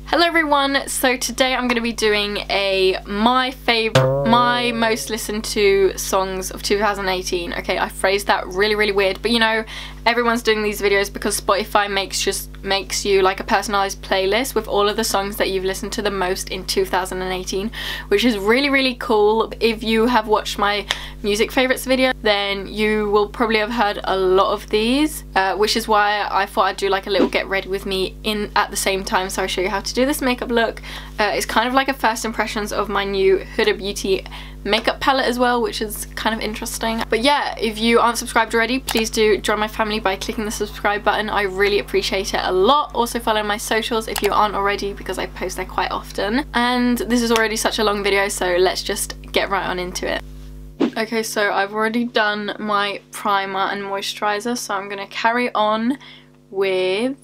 Hello everyone, so today I'm going to be doing my most listened to songs of 2018. Okay, I phrased that really weird, but you know, everyone's doing these videos because Spotify makes you like a personalized playlist with all of the songs that you've listened to the most in 2018, which is really cool. If you have watched my music favorites video, then you will probably have heard a lot of these, which is why I thought I'd do like a little get ready with me at the same time, so I show you how to do this makeup look. It's kind of like a first impressions of my new Huda Beauty makeup palette as well, which is kind of interesting. But yeah, if you aren't subscribed already, please do join my family by clicking the subscribe button. I really appreciate it a lot. Also follow my socials if you aren't already, because I post there quite often. And this is already such a long video, so let's just get right on into it. Okay, so I've already done my primer and moisturizer, so I'm gonna carry on with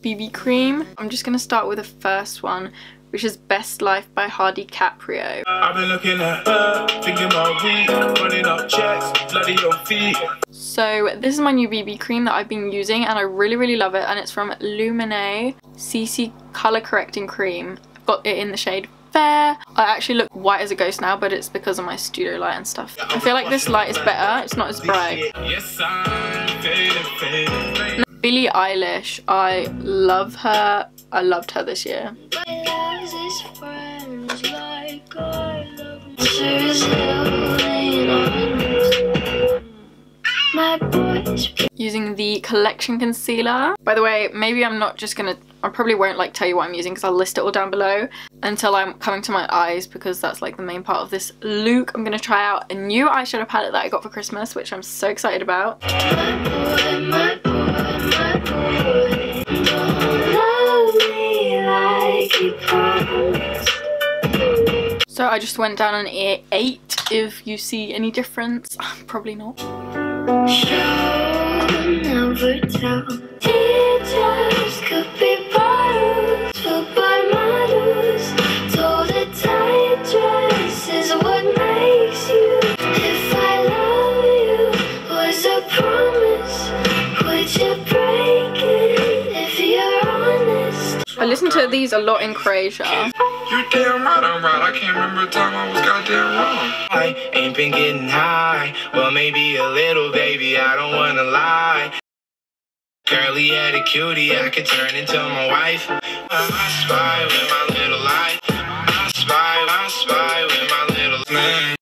BB cream. I'm just gonna start with the first one, which is Best Life by Hardy Caprio. I've been looking at her, thinking about weed, running up checks, bloody on feet. So this is my new BB cream that I've been using and I really love it, and it's from Lumene CC Color Correcting Cream. I've got it in the shade Fair. I actually look white as a ghost now, but it's because of my studio light and stuff. I feel like this light is better, it's not as bright. Billie Eilish, I love her. I loved her this year. Using the collection concealer. By the way, maybe I'm not just gonna, I probably won't like tell you what I'm using because I'll list it all down below until I'm coming to my eyes, because that's like the main part of this look. I'm gonna try out a new eyeshadow palette that I got for Christmas, which I'm so excited about. So I just went down an 8. If you see any difference, probably not. Never tell. Teachers could be bottles, football models. Told a tight dress is what makes you. If I love you was a promise, would you break it if you're honest? I listen to these a lot in Croatia. You damn right I'm right. I can't remember a time I was goddamn wrong. I ain't been getting high. Well, maybe a little, baby, I don't wanna lie. Curly headed cutie, I could turn into my wife. I spy with my little light. I spy with my little man.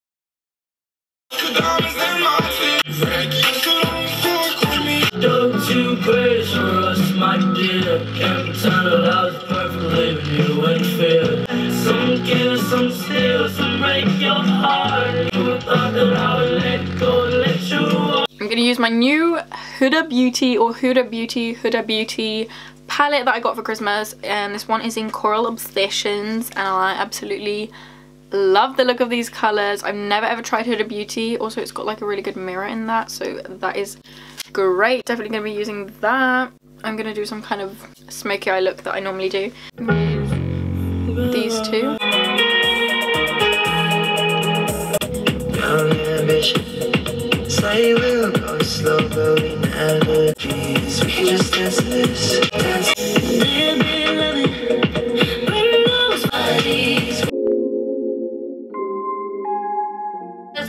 Don't you pressure us, my dear. Can't turn it out, it's perfect living you in fear. Some kill, some steal, some break your heart. You thought that I would let go, let you walk. I'm gonna use my new Huda Beauty palette that I got for Christmas, and this one is in Coral Obsessions, and I absolutely love the look of these colors. I've never ever tried Huda Beauty. Also, it's got like a really good mirror in that, so that is great. Definitely gonna be using that. I'm gonna do some kind of smoky eye look that I normally do. I'm gonna use these two. Say we'll go slow, but we never please. We can just dance this.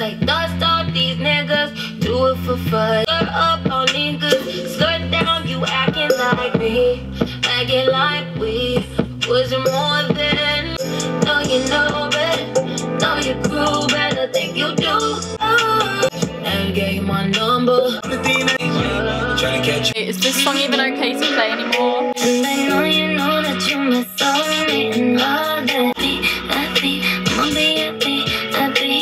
I dust off these niggas, do it for fun. Skirt up on niggas, skirt down, you acting like me, acting like we wasn't more than. No, you know better, know your crew better, think you do. Never gave you my number. Is this song even okay to play anymore? And I know you know that you my soulmate and all that. Happy, I'ma be happy, happy.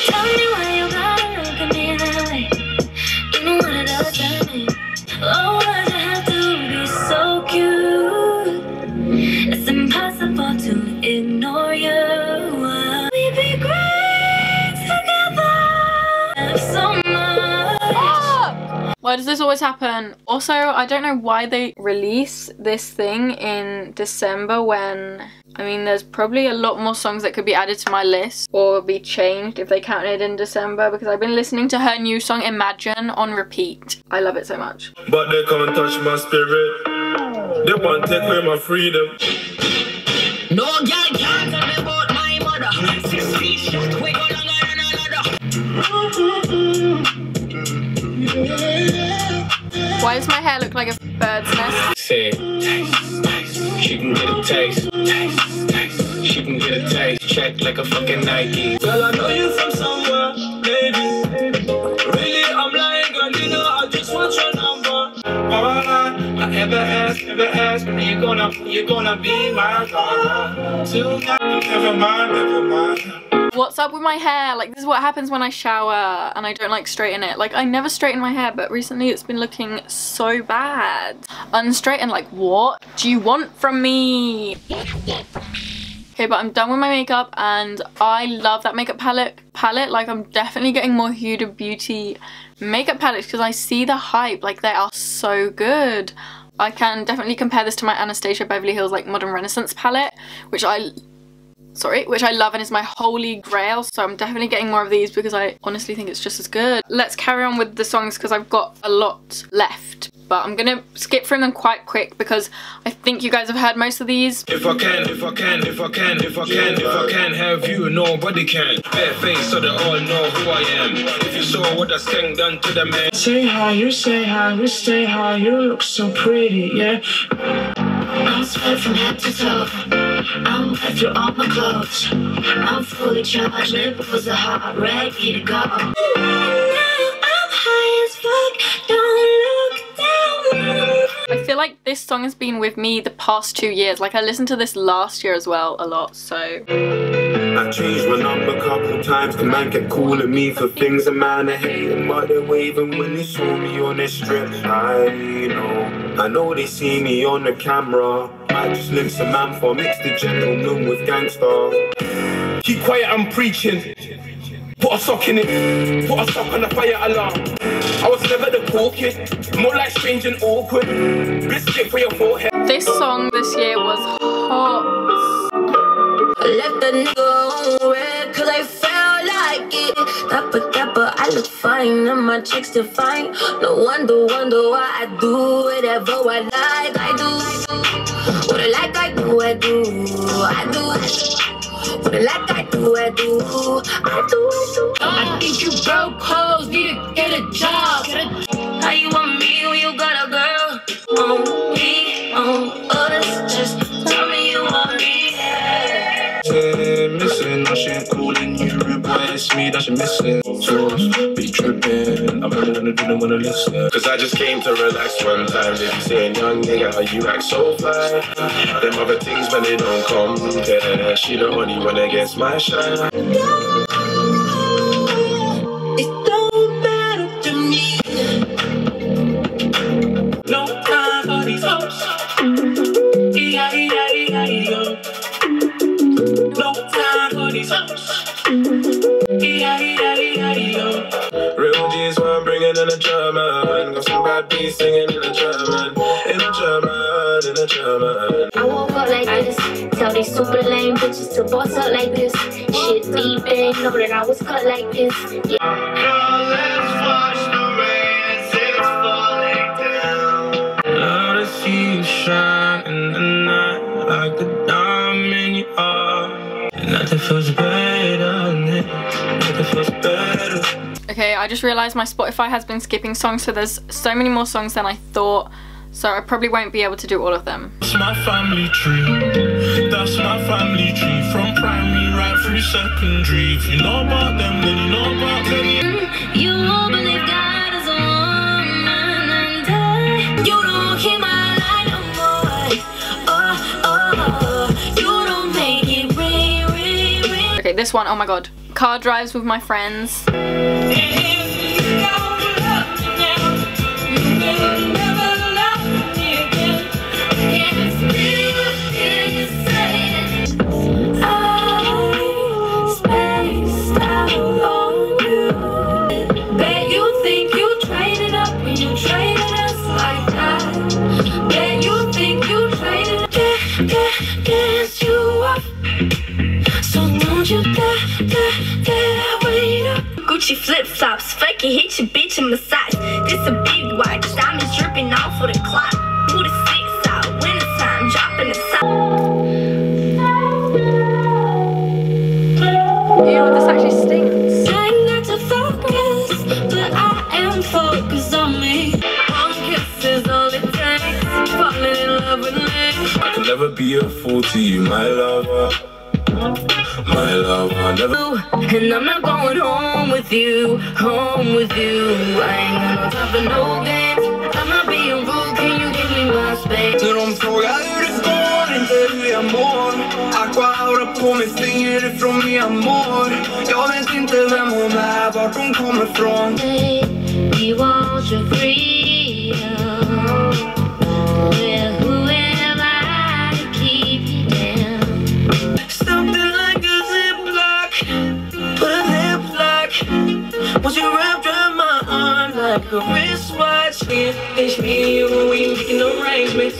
Tell me why you gotta look at me that way. You know what it does to me. Oh, why'd you have to be so cute? It's impossible to ignore you. We'd be great together. Have so much. Why does this always happen? Also, I don't know why they release this thing in December when, I mean, there's probably a lot more songs that could be added to my list or be changed if they counted in December, because I've been listening to her new song Imagine on repeat. I love it so much. But they come and touch my spirit. They want to take away my freedom. No girl can't tell me about my mother. 6 feet short, we go longer than another. Why does my hair look like a bird's nest? Say, taste, taste. She can get a taste, taste, taste. She can get a taste. Check like a fucking Nike. Girl, I know you from somewhere, baby. Really, I'm lying, girl, you know I just want your number. I ever ask, when you gonna be my lover? Tonight, never mind, never mind. What's up with my hair? Like, this is what happens when I shower and I don't like straighten it. Like, I never straighten my hair, but recently it's been looking so bad. Unstraightened, like, what do you want from me? Okay, but I'm done with my makeup and I love that makeup palette. Like, I'm definitely getting more Huda Beauty makeup palettes because I see the hype. Like, they are so good. I can definitely compare this to my Anastasia Beverly Hills like Modern Renaissance palette, which I love and is my holy grail. So I'm definitely getting more of these because I honestly think it's just as good. Let's carry on with the songs because I've got a lot left. But I'm gonna skip through them quite quick because I think you guys have heard most of these. If I can have you, nobody can. Bare face so they all know who I am. If you saw what I sang done to the man. Say hi, we stay high, you look so pretty, yeah. I'm sweat from head to toe. I'm wet through all my clothes. I'm fully charged, nipples are hot, ready to go. Now I'm high as fuck, don't look down. I feel like this song has been with me the past 2 years. Like, I listened to this last year as well a lot, so. I changed my number a couple times. The man kept calling me for things a man I hate. But they waving when they saw me on the strip. I know they see me on the camera. I just links a man for mix the gentleman with gangster. Keep quiet, I'm preaching. Put a sock in it, put a sock on the fire alarm. I was never the cool kid, more like strange and awkward. Biscuit for your forehead. This song this year was hot. I left the nigga on red cause I felt like it. Dapper, I look fine and my chicks still fine. No wonder why I do whatever I like. I do what I like, I do. What I like, I do. I think you broke hoes, need to get a job. How you want me when you got a girl? On me, on us, just tell me you want me. Missing, that shit calling you, boy, it's me that you're missing. So be tripping, I'm really didn't wanna listen. Cause I just came to relax one time. They be saying, young nigga, how you act so fly. Them other things, man, they don't compare. She the only one that gets my shine. It don't matter to me. No time for these hoes. No time for these hoes. Real G's what I'm bringing in a German. Got some bad beats singing in a German. I woke up like this. Tell these super lame bitches to boss up like this. Shit deep, they ain't know that I was cut like this. Yeah. Girl, let's watch the rain as it's falling down. Love to see you shine in the night like the diamond you are. And nothing feels better than it. Nothing feels better. Okay, I just realised my Spotify has been skipping songs, so there's so many more songs than I thought. So I probably won't be able to do all of them. That's my family tree. That's my family tree. From primary right through secondary. If you know about them, then you know about me. You won't believe God is a woman and you don't hear my line no more. You don't make it ring. Okay, this one, oh my god. Car drives with my friends. Gucci flip-flops, fake it, hit your bitch and massage. This a big watch, diamonds dripping off of the clock. Who the 6 out, when the focus on me. One kiss is all it takes. Falling in love with me. I can never be a fool to you, my lover. My lover, never. And I'm not going home with you, home with you. I ain't got no time for no games. I'm not being rude, can you give me my space? Så de frågar hur det går, inte hur jag mår. Aqua aura på mig, springer ifrån min amor. Jag vet inte vem hon är, vart hon kommer från. You want your freedom. With whoever I keep you down. Something like a ziplock, but a lip lock. Once you wrap around my arm like a wristwatch. It's me and you, we making arrangements.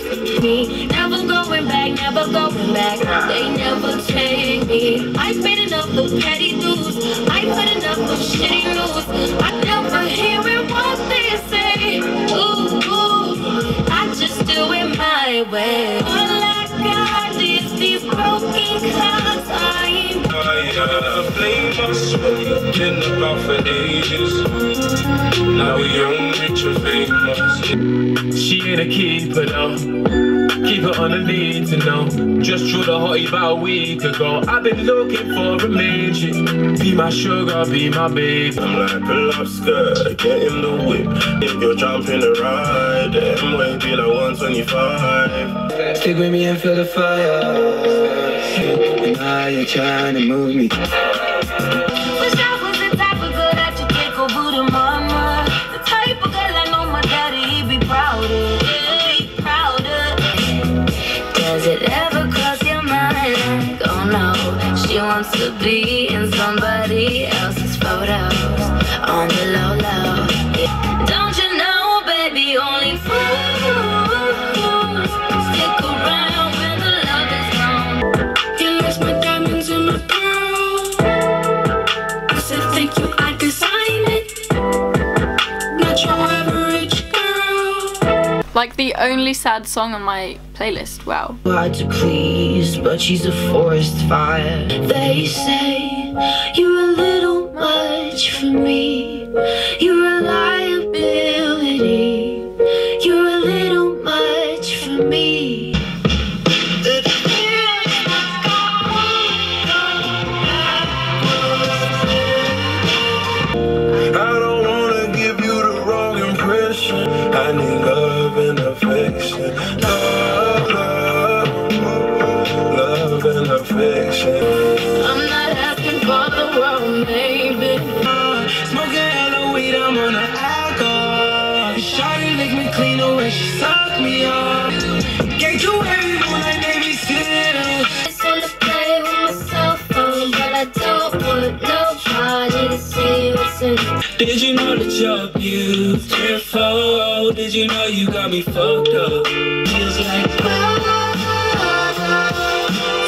Never going back, never going back. They never take me. I've been enough of petty dudes. I've had enough of shitty news. I never hearing what they say. Ooh, ooh, I just do it my way. All I got is these broken clouds. I ain't I blame us, we've been about for ages. Now we young, rich and famous. She ain't a keeper though. Keep it on the need to know. Just drew the hottie about a week ago. I've been looking for a main chick. Be my sugar, be my babe. I'm like a lobster, get in the whip. If you're jumping the ride, then way be like 125. Stick with me and feel the fire. And now you're trying to move me. wish I was the type of girl that you take over to mama. The type of girl I know my daddy, he'd be proud of. He'd be proud of. Does it ever cross your mind? Like, oh no, she wants to be in somebody else's photos. On the low low. Don't you know, baby, only fools stick around when the love is gone. You lost my diamonds and my pearls. I said thank you, I designed it. Not your average girl. Like the only sad song on my playlist. Wow. Hard to please, but she's a forest fire. They say you're a little much for me. You're a liability. You're a little much for me. I don't wanna give you the wrong impression. I need love and affection. Love, love, love and affection. I'm not asking for the world, maybe. Smoking hella weed, I'm on an alcohol. Shawty lick me clean when she suck me off. Get you every like baby still. I just wanna play with my cell phone, but I don't want nobody to see what's in it. Did you know that you're beautiful? Did you know you got me fucked up? Feels like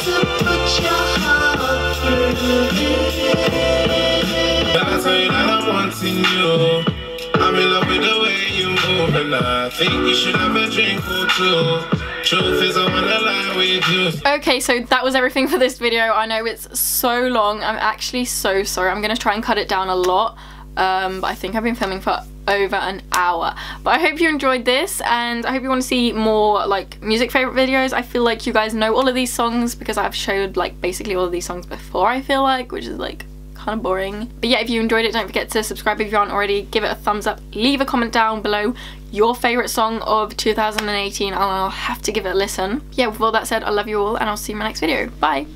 To put your heart through it. I tell you that I'm wanting you. I'm in love with the way you move, and I think you should have a drink or two. Truth is, I wanna lie with you. Okay, so that was everything for this video. I know it's so long. I'm actually so sorry. I'm gonna try and cut it down a lot. But I think I've been filming for over an hour. But I hope you enjoyed this, and I hope you want to see more like music favorite videos. I feel like you guys know all of these songs because I've showed like basically all of these songs before, I feel like, which is like kind of boring. But yeah, if you enjoyed it, don't forget to subscribe if you aren't already, give it a thumbs up, leave a comment down below your favorite song of 2018 and I'll have to give it a listen. Yeah, with all that said, I love you all and I'll see you in my next video. Bye.